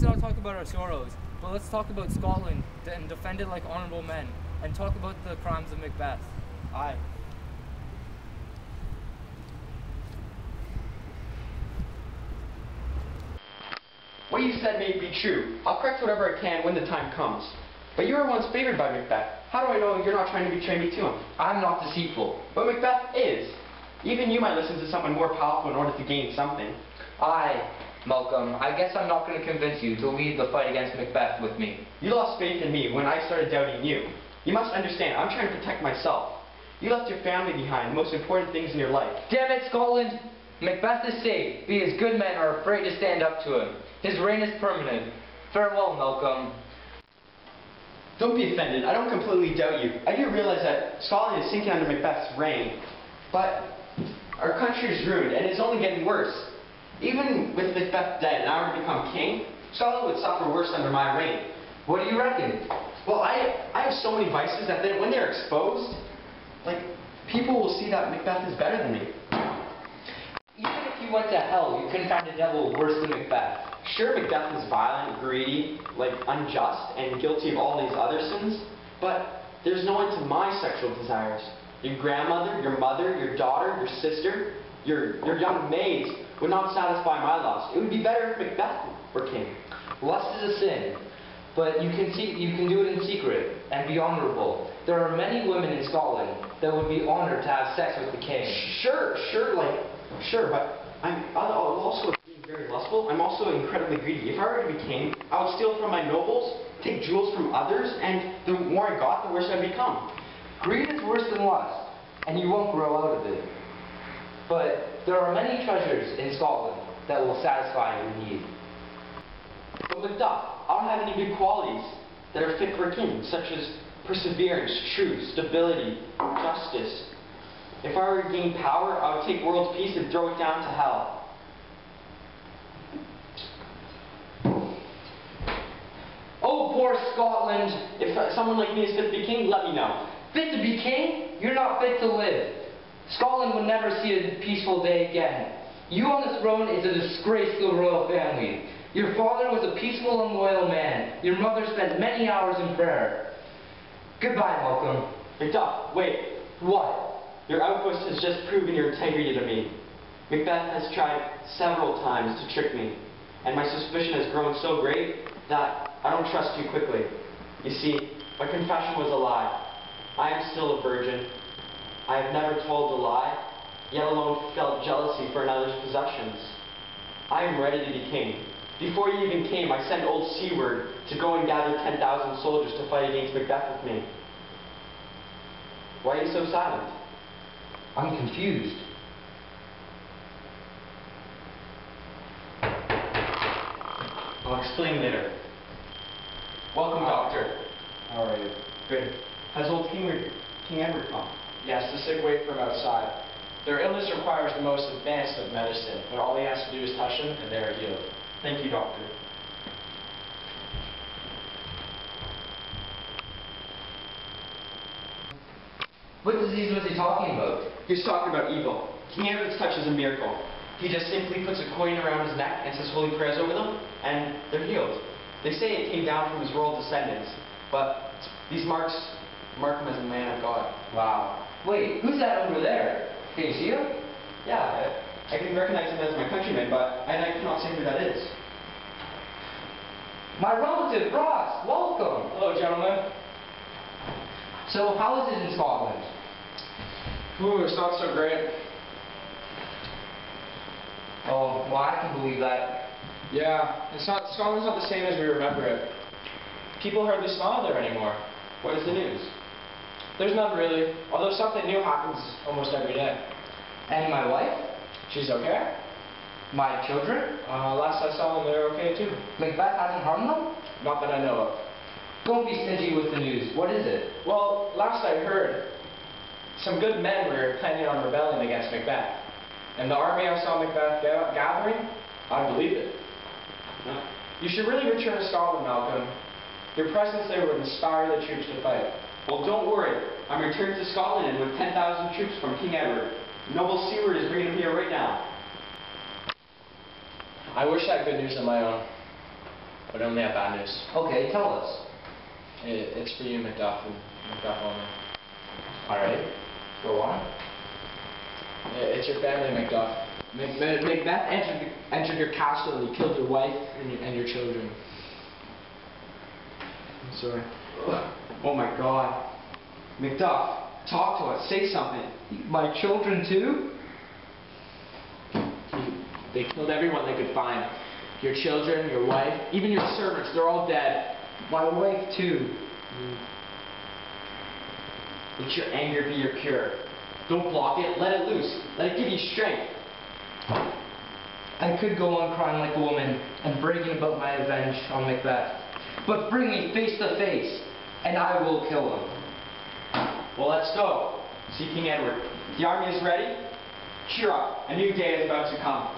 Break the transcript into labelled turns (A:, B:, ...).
A: not talk about our sorrows, but let's talk about Scotland and defend it like honorable men, and talk about the crimes of Macbeth.
B: Aye.
C: What you said may be true. I'll correct whatever I can when the time comes. But you were once favored by Macbeth. How do I know you're not trying to betray me to him?
D: I'm not deceitful.
C: But Macbeth is. Even you might listen to someone more powerful in order to gain something.
D: Malcolm, I guess I'm not going to convince you to lead the fight against Macbeth with me.
C: You lost faith in me when I started doubting you. You must understand, I'm trying to protect myself. You left your family behind, the most important things in your life.
D: Damn it, Scotland! Macbeth is safe, because good men are afraid to stand up to him. His reign is permanent. Farewell, Malcolm.
C: Don't be offended, I don't completely doubt you. I do realize that Scotland is sinking under Macbeth's reign. But our country is ruined, and it's only getting worse. Even with Macbeth dead and I were to become king, Scotland would suffer worse under my reign.
D: What do you reckon?
C: Well, I have so many vices that when they're exposed, like, people will see that Macbeth is better than me.
D: Even if you went to hell, you couldn't find a devil worse than Macbeth.
C: Sure, Macbeth is violent, greedy, unjust, and guilty of all these other sins, but there's no end to my sexual desires. Your grandmother, your mother, your daughter, your sister, your young maids would not satisfy my lust. It would be better if Macbeth were king.
D: Lust is a sin, but you can do it in secret and be honorable. There are many women in Scotland that would be honored to have sex with the king.
C: Sure, but I'm also being very lustful. I'm also incredibly greedy. If I were to be king, I would steal from my nobles, take jewels from others, and the more I got, the worse I'd become.
D: Greed is worse than lust, and you won't grow out of it. But there are many treasures in Scotland that will satisfy your need.
C: But Macduff, I don't have any good qualities that are fit for a king, such as perseverance, truth, stability, justice. If I were to gain power, I would take world peace and throw it down to hell.
D: Oh, poor Scotland!
C: If someone like me is fit to be king, let me know.
D: Fit to be king? You're not fit to live. Scotland would never see a peaceful day again. You on the throne is a disgrace to the royal family. Your father was a peaceful and loyal man. Your mother spent many hours in prayer. Goodbye, Malcolm.
C: Macduff, wait.
D: What?
C: Your outpost has just proven your integrity to me. Macbeth has tried several times to trick me, and my suspicion has grown so great that I don't trust you quickly. You see, my confession was a lie. I am still a virgin. I have never told a lie, yet alone felt jealousy for another's possessions. I am ready to be king. Before you even came, I sent old Seaward to go and gather 10,000 soldiers to fight against Macbeth with me. Why are you so silent?
D: I'm confused.
C: I'll explain later. Welcome, Doctor.
B: How are you?
C: Good. Has old King Edward come?
B: Yes, the sick wait for him outside. Their illness requires the most advanced of medicine, but all he has to do is touch them, and they are healed.
C: Thank you, Doctor.
D: What disease was he talking about?
C: He was talking about evil. King Edward's touch is a miracle. He just simply puts a coin around his neck and says holy prayers over them, and they're healed. They say it came down from his royal descendants, but these marks mark him as a man of God.
D: Wow. Wait, who's that over there? Can you see him?
C: Yeah, I can recognize him as my countryman, but I cannot say who that is.
D: My relative, Ross. Welcome.
B: Hello, gentlemen.
D: So, how is it in Scotland?
B: Ooh, it's not so great.
D: Oh, well, I can believe that.
B: Yeah, Scotland's not the same as we remember it. People hardly smile there anymore.
C: What is the news?
B: There's none really, although something new happens almost every day.
D: And my wife?
B: She's okay?
D: My children?
B: Last I saw them, they were okay too.
D: Macbeth hasn't harmed them?
B: Not that I know of.
D: Don't be stingy with the news. What is it?
B: Well, last I heard, some good men were planning on rebelling against Macbeth. And the army I saw Macbeth gathering, I believe it.
C: No.
B: You should really return to Scotland, Malcolm. Your presence there would inspire the troops to fight.
C: Well, don't worry. I'm returning to Scotland and with 10,000 troops from King Edward. Noble Seaward is bringing him here right now.
B: I wish I had good news of my own. but I only have bad news.
D: Okay, tell us.
B: It's for you, Macduff and Macduff only.
D: Alright, go on.
B: It's your family, Macduff. Macbeth entered your castle and he killed your wife and your children. I'm sorry.
C: Oh my God. Macduff, talk to us. Say something.
D: My children too?
B: They killed everyone they could find. Your children, your wife, even your servants, they're all dead.
D: My wife too.
C: Let your anger be your cure. Don't block it. Let it loose. Let it give you strength.
D: I could go on crying like a woman and bragging about my revenge on Macbeth. But bring me face to face, and I will kill him.
C: Well, let's go. See King Edward. The army is ready. Cheer up. A new day is about to come.